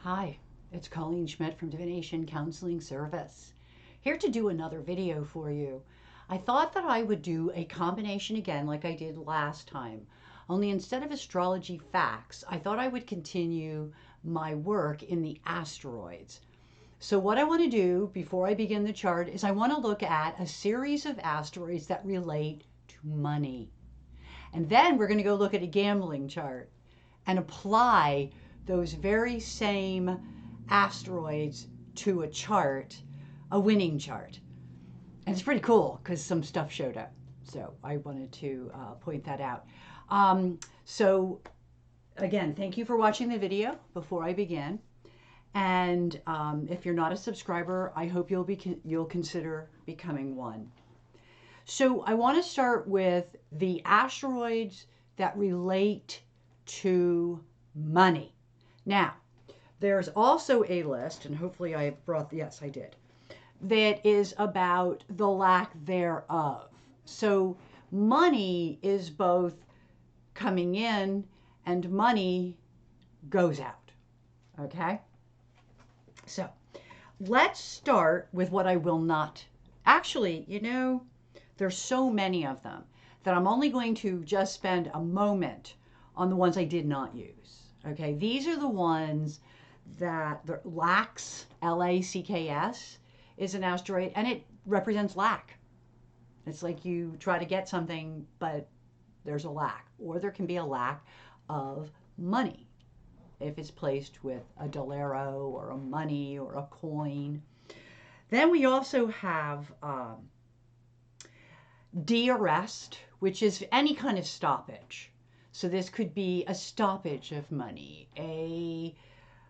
Hi, it's Colleen Schmidt from Divination Counseling Service. Here to do another video for you. I thought that I would do a combination again like I did last time. Only instead of astrology facts, I thought I would continue my work in the asteroids. So what I want to do before I begin the chart is I want to look at a series of asteroids that relate to money. And then we're going to go look at a gambling chart and apply those very same asteroids to a chart, a winning chart. And it's pretty cool because some stuff showed up. So I wanted to point that out. So again, thank you for watching the video before I begin. And if you're not a subscriber, I hope you'll consider becoming one. So I want to start with the asteroids that relate to money. Now, there's also a list, and hopefully I brought, yes, I did, that is about the lack thereof. So money is both coming in and money goes out. Okay? So let's start with what I will not. Actually, there's so many of them that I'm only going to just spend a moment on the ones I did not use. Okay, these are the ones that the LACS, LACKS, is an asteroid, and it represents lack. It's like you try to get something, but there's a lack, or there can be a lack of money if it's placed with a dollar or a money or a coin. Then we also have de-arrest, which is any kind of stoppage. So this could be a stoppage of money, a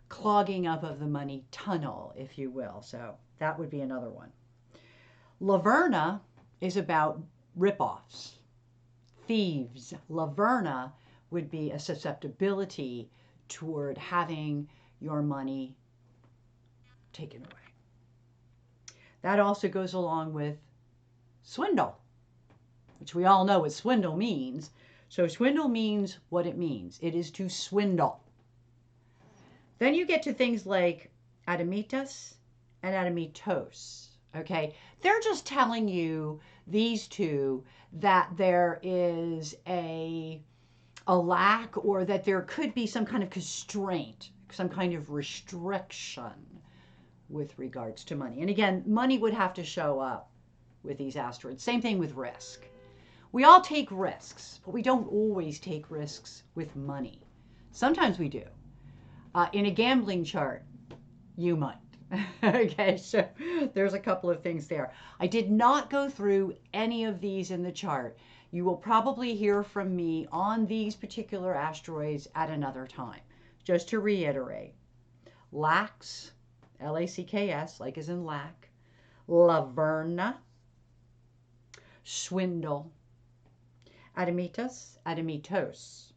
clogging up of the money tunnel, if you will. So that would be another one. Laverna is about ripoffs, thieves. Laverna would be a susceptibility toward having your money taken away. That also goes along with swindle, which we all know what swindle means. So swindle means what it means. It is to swindle. Then you get to things like adamitas and adamitos. Okay, they're just telling you, these two, that there is a lack, or that there could be some kind of constraint, some kind of restriction with regards to money. And again, money would have to show up with these asteroids. Same thing with risk. We all take risks, but we don't always take risks with money. Sometimes we do. In a gambling chart, you might. Okay, so there's a couple of things there. I did not go through any of these in the chart. You will probably hear from me on these particular asteroids at another time. Just to reiterate, LACS, LACKS, like as in lack, Laverna, swindle, adamitas, adamitos,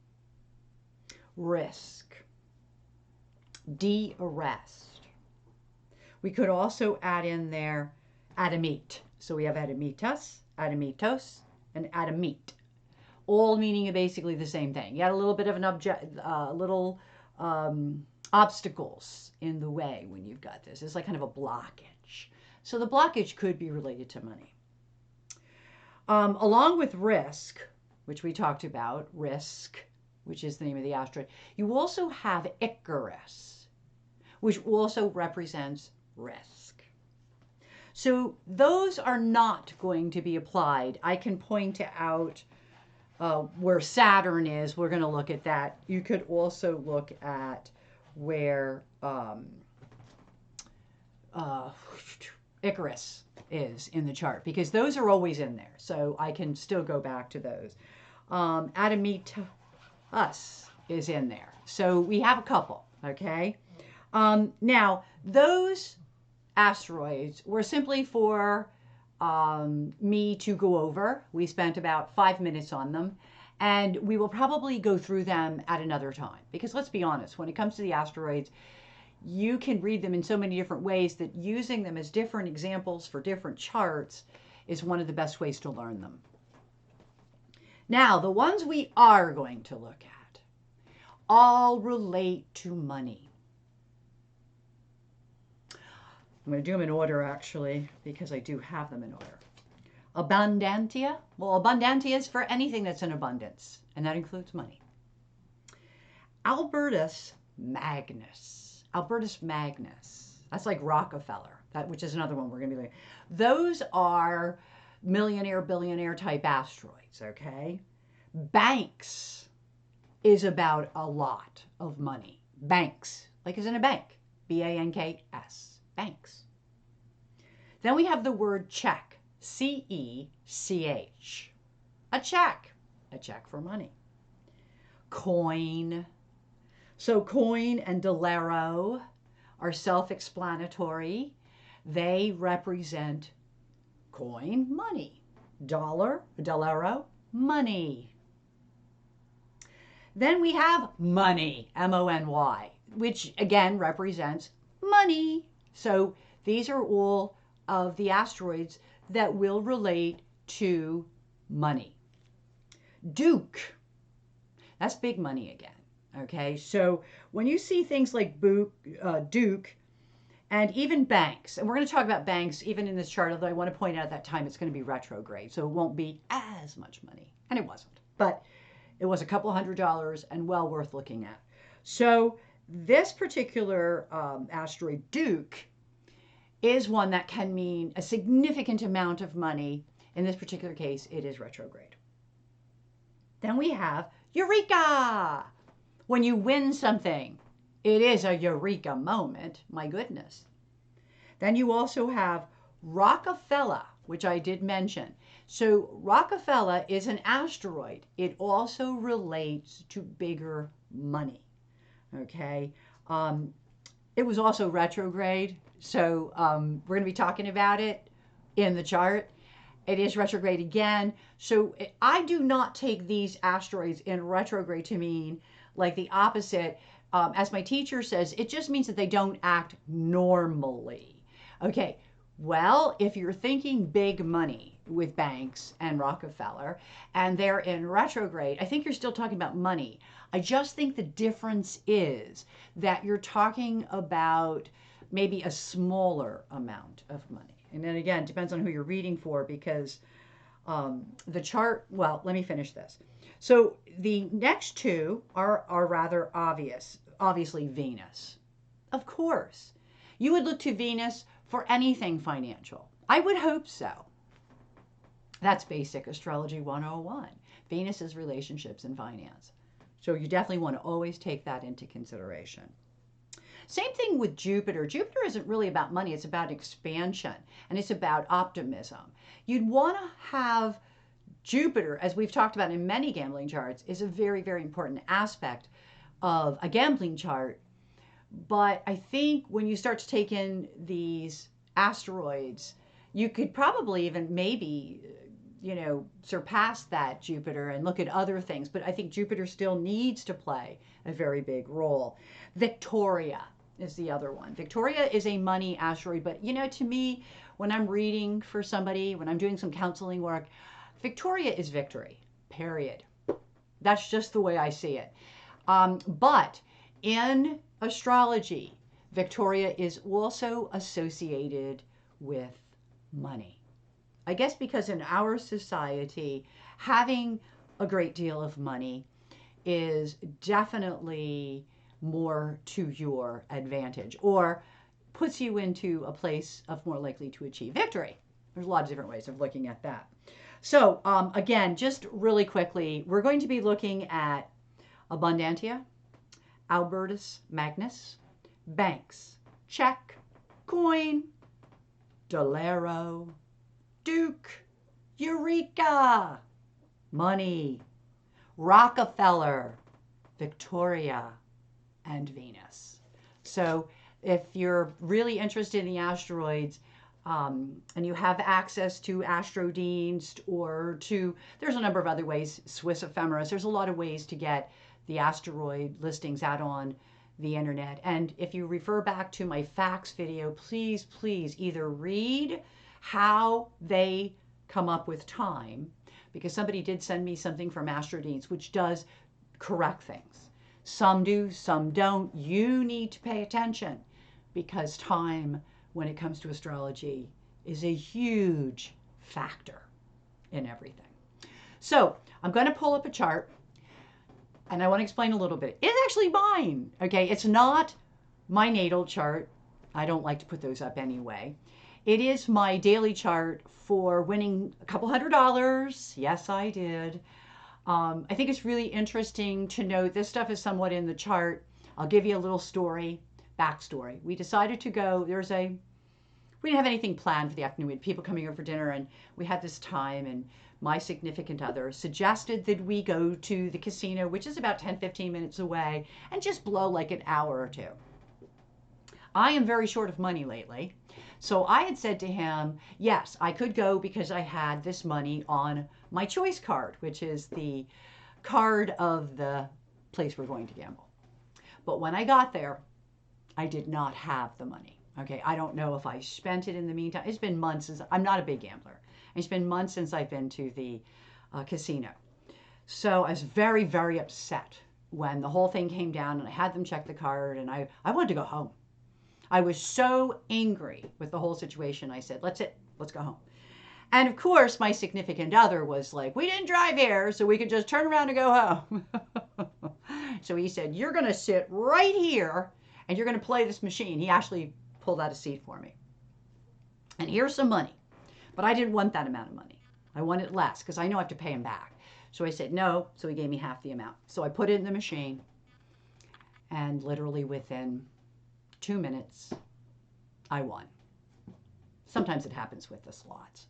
risk, de-arrest. We could also add in there adamite. So we have adamitas, adamitos, and adamite, all meaning basically the same thing. You got a little bit of an obstacles in the way when you've got this. It's like kind of a blockage. So the blockage could be related to money. Along with risk, which we talked about, risk, which is the name of the asteroid, you also have Icarus, which also represents risk. So those are not going to be applied. I can point out where Saturn is. We're going to look at that. You could also look at where Icarus is in the chart, because those are always in there. So I can still go back to those. Adamitas is in there. So we have a couple, okay? Now, those asteroids were simply for me to go over. We spent about 5 minutes on them, and we will probably go through them at another time, because let's be honest, when it comes to the asteroids, you can read them in so many different ways that using them as different examples for different charts is one of the best ways to learn them. Now, the ones we are going to look at all relate to money. I'm going to do them in order, actually, because I do have them in order. Abundantia. Well, abundantia is for anything that's in abundance, and that includes money. Albertus Magnus. Albertus Magnus. That's like Rockefeller, which is another one we're going to be looking at. Those are millionaire, billionaire type asteroids, okay? Banks is about a lot of money. Banks, like as in a bank. B-A-N-K-S. Banks. Then we have the word check. C-E-C-H. A check. A check for money. Coin. So coin and dolaro are self-explanatory. They represent coin, money. Dollar, dolaro, money. Then we have money, M-O-N-Y, which again represents money. So these are all of the asteroids that will relate to money. Duke, that's big money again. Okay, so when you see things like Duke and even banks, and we're going to talk about banks even in this chart, although I want to point out at that time it's going to be retrograde, so it won't be as much money. And it wasn't, but it was a couple $100 and well worth looking at. So this particular asteroid, Duke, is one that can mean a significant amount of money. In this particular case, it is retrograde. Then we have Eureka. When you win something, it is a Eureka moment. My goodness. Then you also have Rockefeller, which I did mention. So Rockefeller is an asteroid. It also relates to bigger money. Okay. It was also retrograde. So we're going to be talking about it in the chart. It is retrograde again. So I do not take these asteroids in retrograde to mean like the opposite. As my teacher says, it just means that they don't act normally. Okay, well, if you're thinking big money with banks and Rockefeller and they're in retrograde, I think you're still talking about money. I just think the difference is that you're talking about maybe a smaller amount of money. And then again, it depends on who you're reading for, because the chart, well, let me finish this. So the next two are rather obvious. Obviously, Venus. Of course. You would look to Venus for anything financial. I would hope so. That's basic astrology 101. Venus's relationships and finance. So you definitely want to always take that into consideration. Same thing with Jupiter. Jupiter isn't really about money. It's about expansion, and it's about optimism. You'd want to have Jupiter, as we've talked about in many gambling charts, is a very, very important aspect of a gambling chart. But I think when you start to take in these asteroids, you could probably even maybe, surpass that Jupiter and look at other things. But I think Jupiter still needs to play a very big role. Victoria is the other one. Victoria is a money asteroid, but to me, when I'm reading for somebody, when I'm doing some counseling work, Victoria is victory, period. That's just the way I see it. But in astrology, Victoria is also associated with money. I guess because in our society, having a great deal of money is definitely more to your advantage, or puts you into a place of more likely to achieve victory. There's a lot of different ways of looking at that. So again, just really quickly, we're going to be looking at Abundantia, Albertus Magnus, banks, check, coin, dolaro, Duke, Eureka, money, Rockefeller, Victoria, and Venus. So if you're really interested in the asteroids, and you have access to Astrodeans or there's a number of other ways, Swiss ephemeris, there's a lot of ways to get the asteroid listings out on the internet. And if you refer back to my facts video, please either read how they come up with time, because somebody did send me something from Astrodeans which does correct things. Some do, some don't. You need to pay attention, because time when it comes to astrology is a huge factor in everything. So I'm going to pull up a chart and I want to explain a little bit. It's actually mine. Okay. It's not my natal chart. I don't like to put those up anyway. It is my daily chart for winning a couple $100. Yes, I did. I think it's really interesting to know this stuff is somewhat in the chart. I'll give you a little backstory. We decided to go, we didn't have anything planned for the afternoon. We had people coming over for dinner and we had this time, and my significant other suggested that we go to the casino, which is about 10-15 minutes away, and just blow like an hour or two. I am very short of money lately. So I had said to him, yes, I could go because I had this money on my choice card, which is the card of the place we're going to gamble. But when I got there, I did not have the money. Okay, I don't know if I spent it in the meantime. It's been months since, I'm not a big gambler. It's been months since I've been to the casino. So I was very, very upset when the whole thing came down and I had them check the card, and I wanted to go home. I was so angry with the whole situation. I said, let's go home. And of course, my significant other was like, we didn't drive here, so we could just turn around and go home. So he said, you're going to sit right here and you're going to play this machine. He actually pulled out a seat for me. And here's some money. But I didn't want that amount of money. I wanted less because I know I have to pay him back. So I said no. So he gave me half the amount. So I put it in the machine. And literally within 2 minutes, I won. Sometimes it happens with the slots.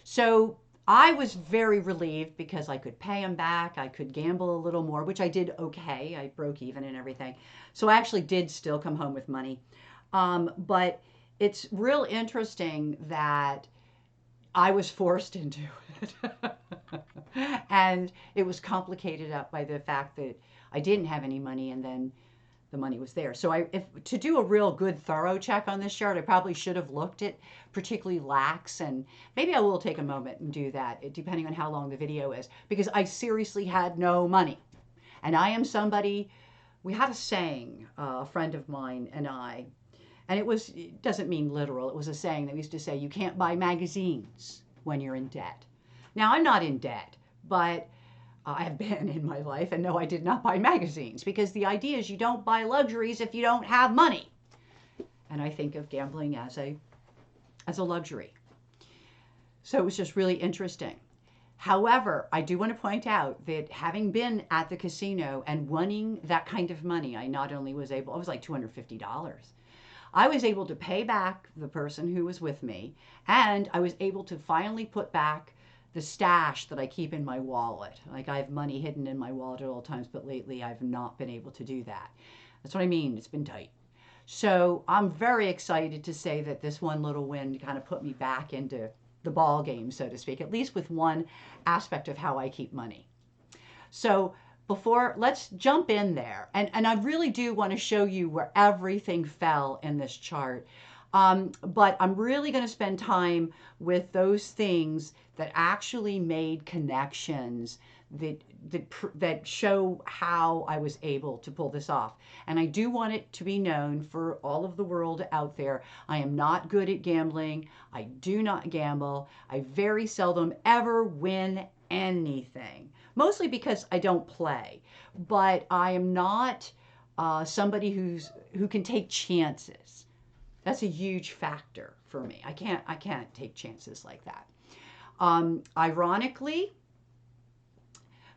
So I was very relieved because I could pay him back. I could gamble a little more, which I did okay. I broke even and everything. So I actually did still come home with money. But it's real interesting that I was forced into it. And it was complicated up by the fact that I didn't have any money and then the money was there. So to do a real good thorough check on this chart, I probably should have looked at particularly lax, and maybe I will take a moment and do that depending on how long the video is, because I seriously had no money. And I am somebody, we had a saying, a friend of mine and I, and it doesn't mean literal. It was a saying that we used to say, you can't buy magazines when you're in debt. Now, I'm not in debt, but I have been in my life, and no, I did not buy magazines, because the idea is you don't buy luxuries if you don't have money. And I think of gambling as a luxury. So it was just really interesting. However, I do want to point out that having been at the casino and winning that kind of money, I not only was able, it was like $250. I was able to pay back the person who was with me, and I was able to finally put back the stash that I keep in my wallet. Like, I have money hidden in my wallet at all times, but lately I've not been able to do that. That's what I mean. It's been tight. So I'm very excited to say that this one little win kind of put me back into the ball game, so to speak, at least with one aspect of how I keep money. So let's jump in there. And I really do want to show you where everything fell in this chart. But I'm really going to spend time with those things that actually made connections that show how I was able to pull this off. And I do want it to be known for all of the world out there, I am not good at gambling. I do not gamble. I very seldom ever win anything, mostly because I don't play. But I am not somebody who can take chances. That's a huge factor for me. I can't take chances like that. Ironically,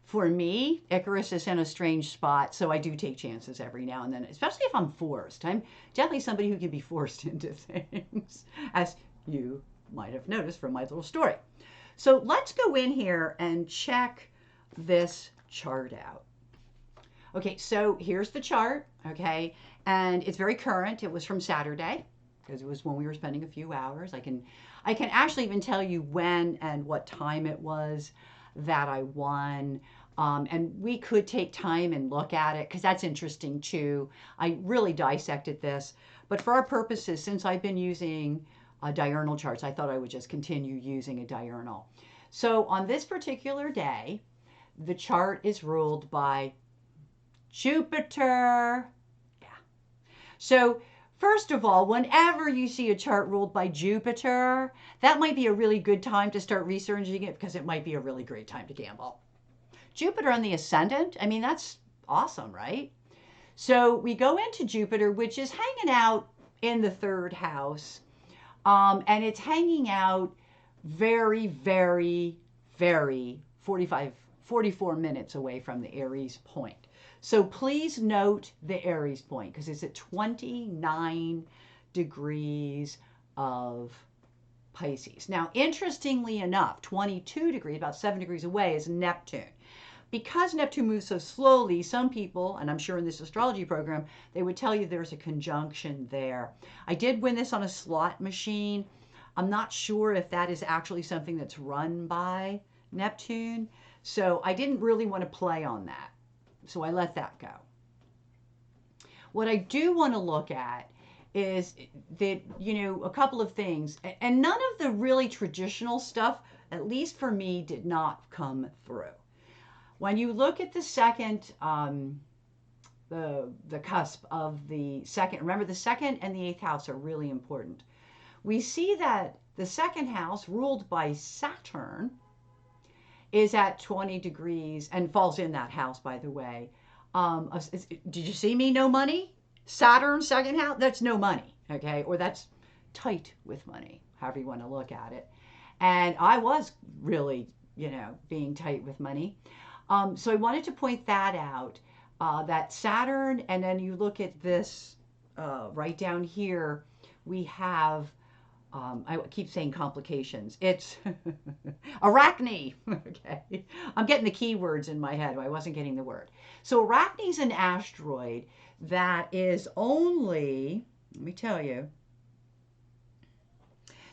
for me, Icarus is in a strange spot, so I do take chances every now and then, especially if I'm forced. I'm definitely somebody who can be forced into things, as you might have noticed from my little story. So let's go in here and check this chart out. Okay, so here's the chart, okay, and it's very current. It was from Saturday, because it was when we were spending a few hours. I can actually even tell you when and what time it was that I won. And we could take time and look at it, because that's interesting too. I really dissected this. But for our purposes, since I've been using diurnal charts, I thought I would just continue using a diurnal. So on this particular day, the chart is ruled by Jupiter. Yeah. So First of all, whenever you see a chart ruled by Jupiter, that might be a really good time to start researching it because it might be a really great time to gamble. Jupiter on the ascendant, I mean, that's awesome, right? So we go into Jupiter, which is hanging out in the third house. And it's hanging out very, very, very 44 minutes away from the Aries point. So please note the Aries point because it's at 29 degrees of Pisces. Now, interestingly enough, 22 degrees, about 7 degrees away, is Neptune. Because Neptune moves so slowly, some people, and I'm sure in this astrology program, they would tell you there's a conjunction there. I did win this on a slot machine. I'm not sure if that is actually something that's run by Neptune. So I didn't really want to play on that. So I let that go. What I do want to look at is that, a couple of things, and none of the really traditional stuff, at least for me, did not come through. When you look at the second, the cusp of the second, remember the second and the eighth house are really important. We see that the second house, ruled by Saturn, is at 20 degrees and falls in that house, by the way. Did you see me? No money? Saturn, second house, that's no money, okay? Or that's tight with money, however you want to look at it. And I was really, being tight with money. So I wanted to point that out, that Saturn, and then you look at this right down here, we have, I keep saying complications. It's Arachne. Okay. I'm getting the keywords in my head. I wasn't getting the word. So Arachne is an asteroid that is only, let me tell you,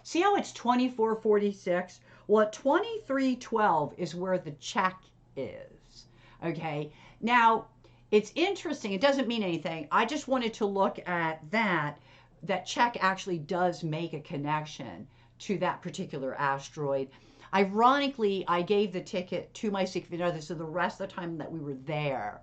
see how it's 2446? Well, at 2312 is where the check is. Okay. Now, it's interesting. It doesn't mean anything. I just wanted to look at that check actually does make a connection to that particular asteroid. Ironically, I gave the ticket to my significant other, so the rest of the time that we were there,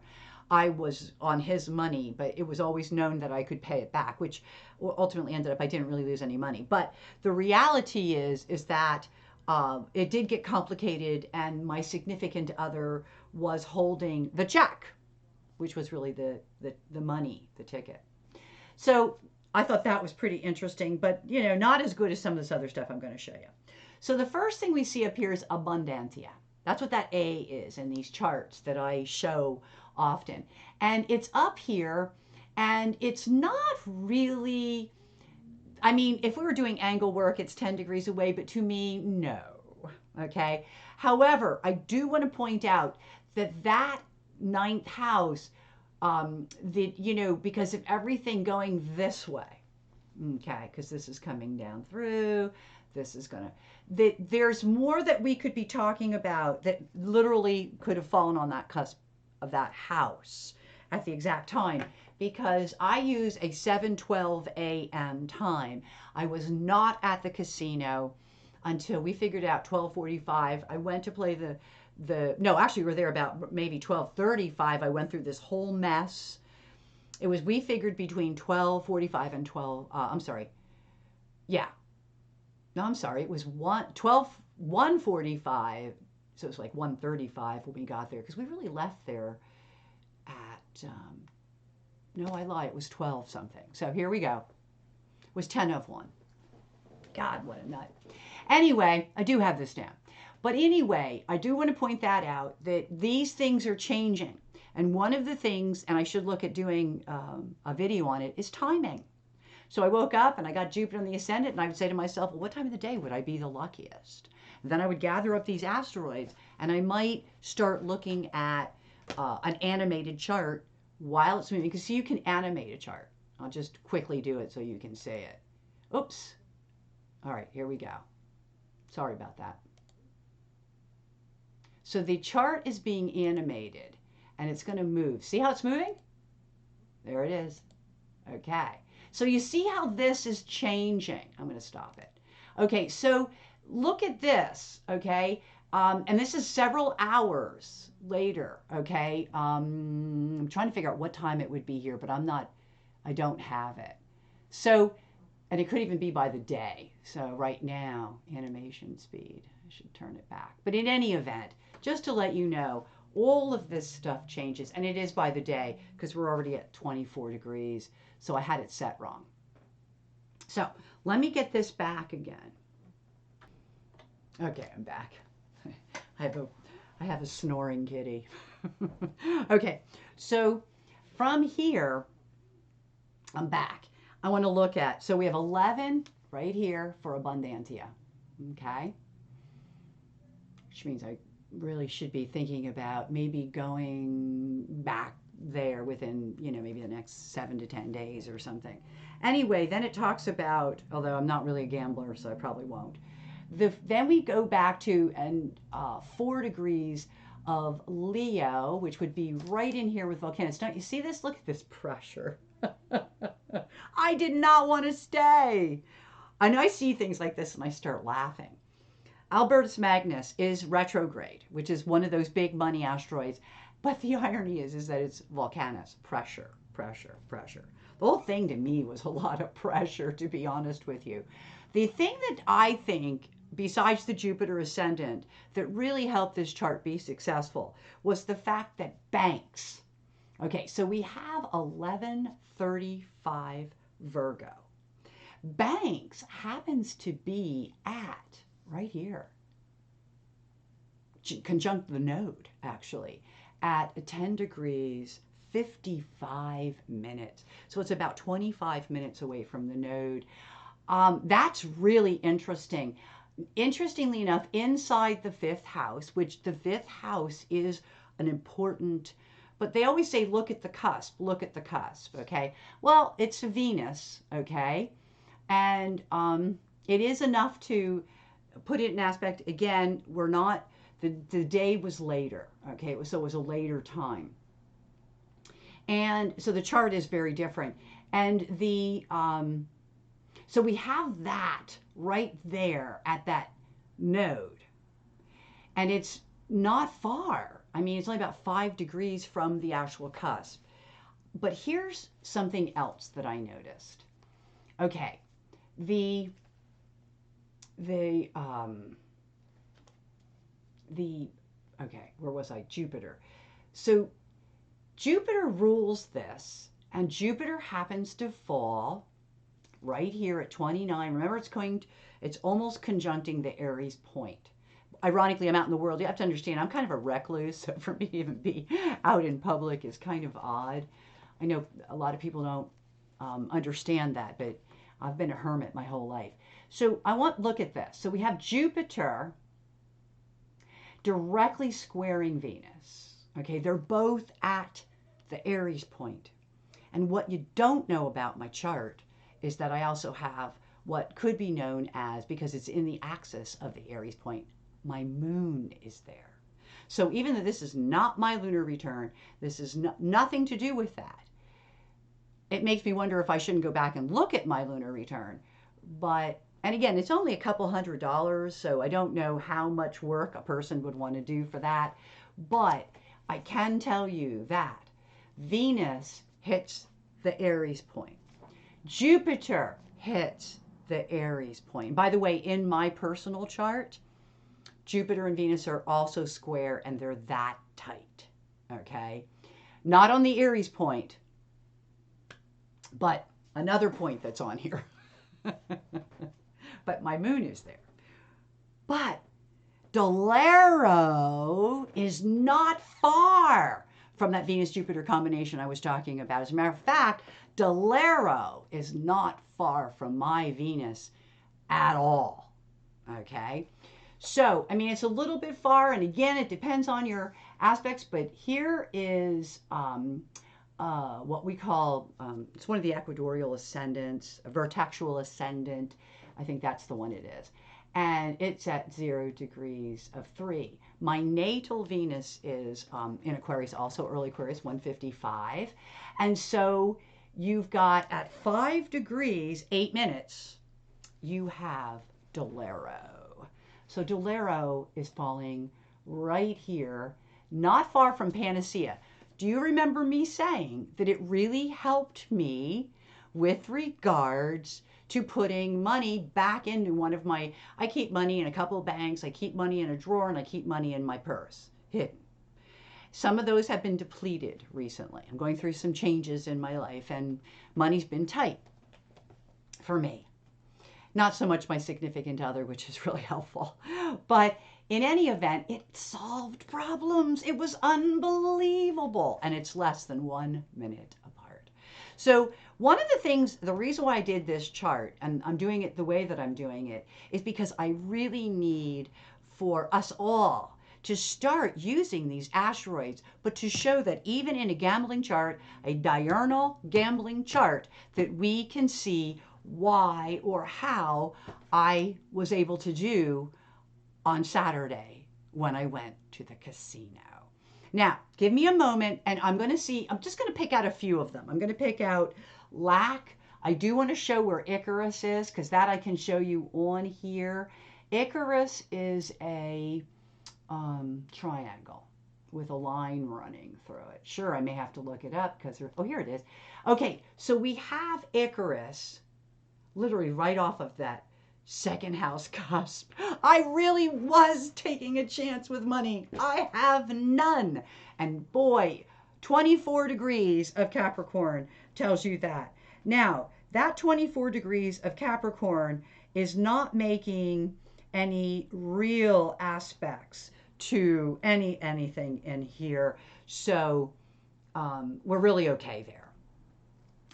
I was on his money, but it was always known that I could pay it back, which ultimately ended up I didn't really lose any money. But the reality is that it did get complicated, and my significant other was holding the check, which was really the money, the ticket. So I thought that was pretty interesting, but not as good as some of this other stuff I'm going to show you. So the first thing we see up here is abundantia. That's what that A is in these charts that I show often. And it's up here, and it's not really, I mean, if we were doing angle work, it's 10 degrees away, but to me, no. Okay. However, I do want to point out that ninth house, because of everything going this way, okay, because this is coming down through, this is going to, there's more that we could be talking about that literally could have fallen on that cusp of that house at the exact time, because I use a 7:12 a.m. time. I was not at the casino until we figured out 12:45. I went to play no, actually we were there about maybe 12:35. I went through this whole mess. We figured between 12:45 and 12, I'm sorry. Yeah. No, I'm sorry. It was 1:45. So it was like 1:35 when we got there, because we really left there at, no, I lied. It was 12 something. So here we go. It was 10:01. God, what a nut. Anyway, I do have this down. But anyway, I do want to point that out, that these things are changing. And one of the things, and I should look at doing a video on it, is timing. So I woke up and I got Jupiter on the ascendant, and I would say to myself, well, what time of the day would I be the luckiest? And then I would gather up these asteroids, and I might start looking at an animated chart while it's moving. Because see, you can animate a chart. I'll just quickly do it so you can see it. Oops. All right, here we go. Sorry about that. So the chart is being animated, and it's going to move. See how it's moving? There it is. Okay. So you see how this is changing. I'm going to stop it. Okay, so look at this, okay? And this is several hours later, okay? I'm trying to figure out what time it would be here, but I don't have it. So, and it could even be by the day. So right now, animation speed, I should turn it back. But in any event, just to let you know, all of this stuff changes, and it is by the day because we're already at 24 degrees. So I had it set wrong. So let me get this back again. Okay, I'm back. I have a snoring kitty. Okay, so from here, I'm back. I want to look at, so we have 11 right here for Abundantia, okay? Which means I really should be thinking about maybe going back there within, maybe the next 7 to 10 days or something. Anyway, then it talks about, although I'm not really a gambler, so I probably won't. Then we go back to 4 degrees of Leo, which would be right in here with volcanoes. Don't you see this? Look at this pressure. I did not want to stay. And I see things like this and I start laughing. Albertus Magnus is retrograde, which is one of those big money asteroids. But the irony is that it's volcanoes, pressure, pressure, pressure. The whole thing to me was a lot of pressure, to be honest with you. The thing that I think, besides the Jupiter ascendant, that really helped this chart be successful was the fact that banks. Okay, so we have 1135 Virgo. Banks happens to be at right here, conjunct the node actually, at 10 degrees 55 minutes. So it's about 25 minutes away from the node. That's really interesting. Interestingly enough, inside the 5th house, which the 5th house is an important, but they always say, look at the cusp, okay? Well, it's Venus, okay? And it is enough to put it in aspect. Again, we're not, the day was later, okay? So it was a later time. And so the chart is very different. And so we have that right there at that node. And it's not far. I mean, it's only about 5 degrees from the actual cusp. But here's something else that I noticed. Okay, okay, where was I? Jupiter. So Jupiter rules this, and Jupiter happens to fall right here at 29. Remember, it's almost conjuncting the Aries point. Ironically, I'm out in the world. You have to understand, I'm kind of a recluse, so for me to even be out in public is kind of odd. I know a lot of people don't understand that, but I've been a hermit my whole life. So look at this. So we have Jupiter directly squaring Venus. Okay, they're both at the Aries point. And what you don't know about my chart is that I also have what could be known as, because it's in the axis of the Aries point, my moon is there. So even though this is not my lunar return, this is nothing to do with that. It makes me wonder if I shouldn't go back and look at my lunar return. But, and again, it's only a couple $100, so I don't know how much work a person would want to do for that. But I can tell you that Venus hits the Aries point. Jupiter hits the Aries point. By the way, in my personal chart, Jupiter and Venus are also square, and they're that tight, okay? Not on the Aries point, but another point that's on here. But my moon is there. But Dolero is not far from that Venus-Jupiter combination I was talking about. As a matter of fact, Dolero is not far from my Venus at all, okay? So, I mean, it's a little bit far, and again, it depends on your aspects, but here is what we call, it's one of the equatorial ascendants, a vertexual ascendant. I think that's the one it is. And it's at 0 degrees of 3. My natal Venus is in Aquarius, also early Aquarius, 155. And so you've got at 5 degrees, 8 minutes, you have Dolero. So Dolero is falling right here, not far from Panacea. Do you remember me saying that it really helped me with regards to putting money back into one of my, I keep money in a couple of banks, I keep money in a drawer, and I keep money in my purse, hidden. Some of those have been depleted recently. I'm going through some changes in my life, and money's been tight for me. Not so much my significant other, which is really helpful. But in any event, it solved problems. It was unbelievable. And it's less than 1 minute apart. So one of the things, the reason why I did this chart, and I'm doing it the way that I'm doing it, is because I really need for us all to start using these asteroids, but to show that even in a gambling chart, a diurnal gambling chart, that we can see why or how I was able to do on Saturday when I went to the casino. Now, give me a moment and I'm going to see, I'm just going to pick out a few of them. I'm going to pick out lack. I do want to show where Icarus is because that I can show you on here. Icarus is a triangle with a line running through it. Sure, I may have to look it up because, oh, here it is. Okay, so we have Icarus literally right off of that second house cusp. I really was taking a chance with money. I have none. And boy, 24 degrees of Capricorn tells you that. Now, that 24 degrees of Capricorn is not making any real aspects to anything in here. So we're really okay there.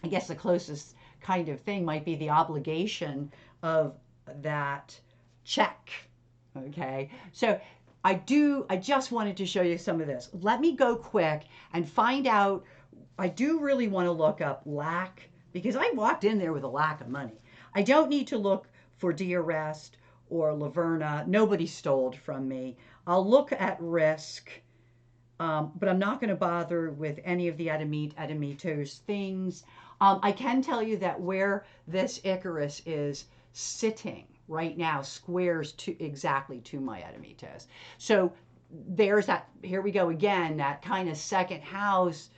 I guess the closest kind of thing might be the obligation of that check. Okay, so I just wanted to show you some of this. Let me go quick and find out. I do really want to look up lack because I walked in there with a lack of money. I don't need to look for de-arrest or Laverna. Nobody stole from me. I'll look at risk, but I'm not going to bother with any of the Adamitos things. I can tell you that where this Icarus is sitting right now squares to exactly to my Adamitos. So there's that, here we go again, that kind of second house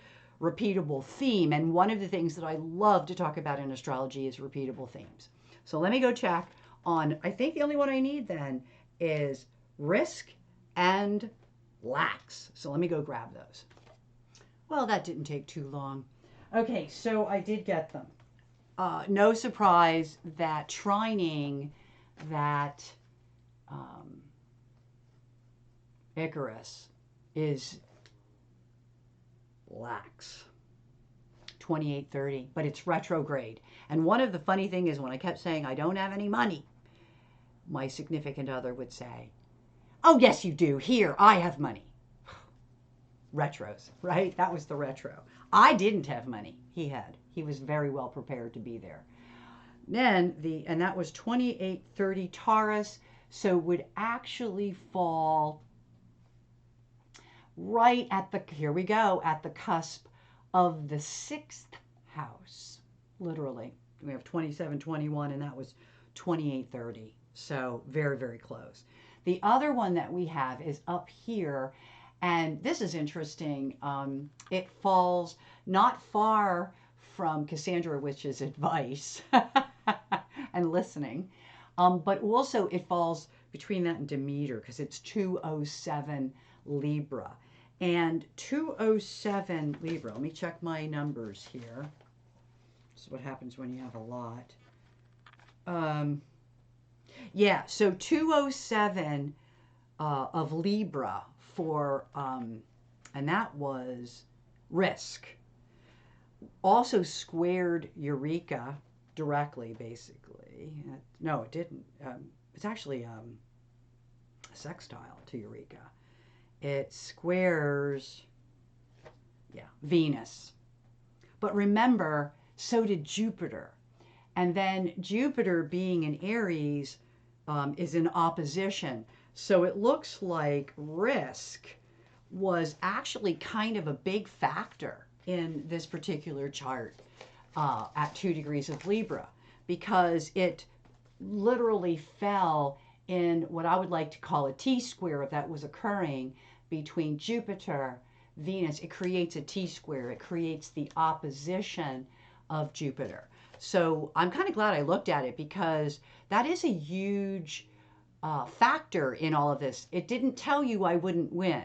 repeatable theme. And one of the things that I love to talk about in astrology is repeatable themes. So let me go check on, I think the only one I need then is risk and lacks. So let me go grab those. Well, that didn't take too long. Okay, so I did get them. No surprise that trining that Icarus is lax. 2830, but it's retrograde. And one of the funny thing is when I kept saying I don't have any money, my significant other would say, oh, yes, you do. Here, I have money. Retros, right? That was the retro. I didn't have money. He had. He was very well prepared to be there. Then and that was 2830 Taurus, so would actually fall right at the, here we go, at the cusp of the 6th house, literally. We have 2721 and that was 2830. So very, very close. The other one that we have is up here, and this is interesting. It falls not far from Cassandra Witch's advice and listening, but also it falls between that and Demeter because it's 207 Libra. And 207 Libra, let me check my numbers here. This is what happens when you have a lot. Yeah, so 207 of Libra for, and that was risk. Also squared Eureka directly, basically. No, it didn't. It's actually a sextile to Eureka. It squares, yeah, Venus. But remember, so did Jupiter. And then Jupiter being in Aries is in opposition. So it looks like risk was actually kind of a big factor in this particular chart at 2 degrees of Libra, because it literally fell in what I would like to call a T-square that was occurring between Jupiter, Venus. It creates a T-square. It creates the opposition of Jupiter. So I'm kind of glad I looked at it, because that is a huge factor in all of this. It didn't tell you I wouldn't win,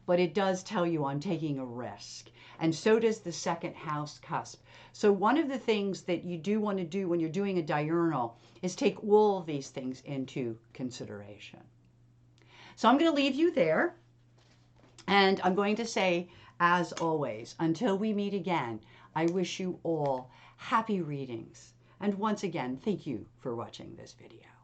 but it does tell you I'm taking a risk. And so does the second house cusp. So one of the things that you do want to do when you're doing a diurnal is take all of these things into consideration. So I'm going to leave you there. And I'm going to say, as always, until we meet again, I wish you all happy readings. And once again, thank you for watching this video.